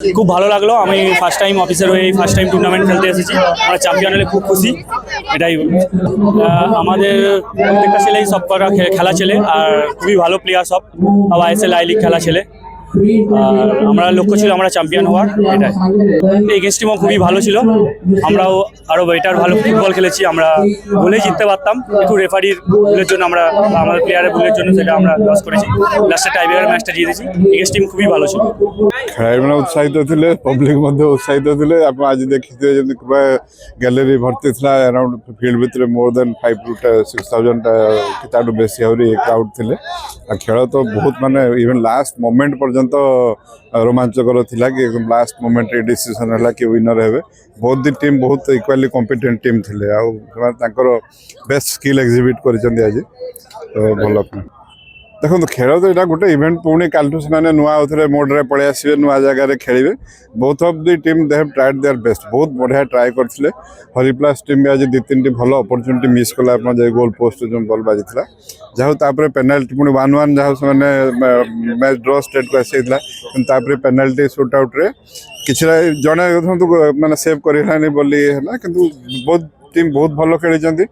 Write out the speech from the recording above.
খুব ভালো লাগলো। আমি ফার্স্ট টাইম অফিসার হয়ে ফার্স্ট টাইম টুর্নামেন্ট খেলতে এসেছি। আমরা চ্যাম্পিয়ন হলে খুব খুশি। এটাই আমাদের প্রত্যেকটা ছেলেই সব কটা খেলা ছেলে, আর খুবই ভালো প্লেয়ার সব আইএসএল আই লিগ খেলা ছেলে। আর আমরা লক্ষ্য ছিল আমরা চ্যাম্পিয়ন হওয়ার। এটাই এই গেস্ট টিমও খুবই ভালো ছিল। আমরাও আরও বেটার ভালো ফুটবল খেলেছি। আমরা ভুলেই জিততে পারতাম, একটু রেফারির ভুলের জন্য আমরা আমাদের প্লেয়ারের ভুলের জন্য সেটা আমরা লস করেছি। লাস্টে টাইব্রেকার ম্যাচটা জিতেছি। এই গেস্ট টিম খুবই ভালো ছিল। ଖେଳାଳିମାନେ ଉତ୍ସାହିତ ଥିଲେ, ପବ୍ଲିକ ମଧ୍ୟ ଉତ୍ସାହିତ ଥିଲେ। ଆପଣ ଆଜି ଦେଖିଥିବେ ଯେମିତି ପୁରା ଗ୍ୟାଲେରୀ ଭର୍ତ୍ତି ଥିଲା। ଆରାଉଣ୍ଡ ଫିଲ୍ଡ ଭିତରେ ମୋର୍ ଦେନ୍ 5 to 6,000 କି ତାଠୁ ବେଶୀ ଆହୁରି କ୍ରାଉଡ୍ ଥିଲେ। ଆଉ ଖେଳ ତ ବହୁତ ମାନେ ଇଭେନ୍ ଲାଷ୍ଟ ମୋମେଣ୍ଟ ପର୍ଯ୍ୟନ୍ତ ରୋମାଞ୍ଚକର ଥିଲା କି ଲାଷ୍ଟ ମୋମେଣ୍ଟରେ ଡିସିସନ୍ ହେଲା କି ୱିନର ହେବେ। ବହୁତ ଦି ଟିମ୍ ବହୁତ ଇକ୍ୱାଲି କମ୍ପିଟେଣ୍ଟ ଟିମ୍ ଥିଲେ, ଆଉ ସେମାନେ ତାଙ୍କର ବେଷ୍ଟ ସ୍କିଲ୍ ଏକ୍ଜିବିଟ୍ କରିଛନ୍ତି ଆଜି। ତ ଭଲ ଦେଖନ୍ତୁ, ଖେଳ ତ ଏଇଟା ଗୋଟେ ଇଭେଣ୍ଟ। ପୁଣି କାଲିଠୁ ସେମାନେ ନୂଆ ଆଉଥରେ ମୋଡ଼ରେ ପଳେଇ ଆସିବେ, ନୂଆ ଜାଗାରେ ଖେଳିବେ। Both of the team they have tried their best. ବହୁତ ବଢ଼ିଆ ଟ୍ରାଏ କରିଥିଲେ। ହରିପ୍ଲାସ୍ ଟିମ୍ ବି ଆଜି 2-3ଟି ଭଲ ଅପରଚ୍ୟୁନିଟି ମିସ୍ କଲା। ଆପଣ ଯେ ଗୋଲ୍ ପୋଷ୍ଟ ଯେଉଁ ବଲ୍ ବାଜିଥିଲା, ଯାହା ହଉ ତାପରେ ପେନାଲ୍ଟି ପୁଣି 1-1 ଯାହା ହଉ ସେମାନେ ମ୍ୟାଚ୍ ଡ୍ର ଷ୍ଟେଟ୍କୁ ଆସିଯାଇଥିଲା। କିନ୍ତୁ ତାପରେ ପେନାଲ୍ଟି ସୁଟ୍ ଆଉଟ୍ରେ କିଛିଟା ଜଣେ ଦେଖନ୍ତୁ ମାନେ ସେଭ୍ କରିହେଲାନି ବୋଲି ହେଲା। କିନ୍ତୁ ବହୁତ ଟିମ୍ ବହୁତ ଭଲ ଖେଳିଛନ୍ତି।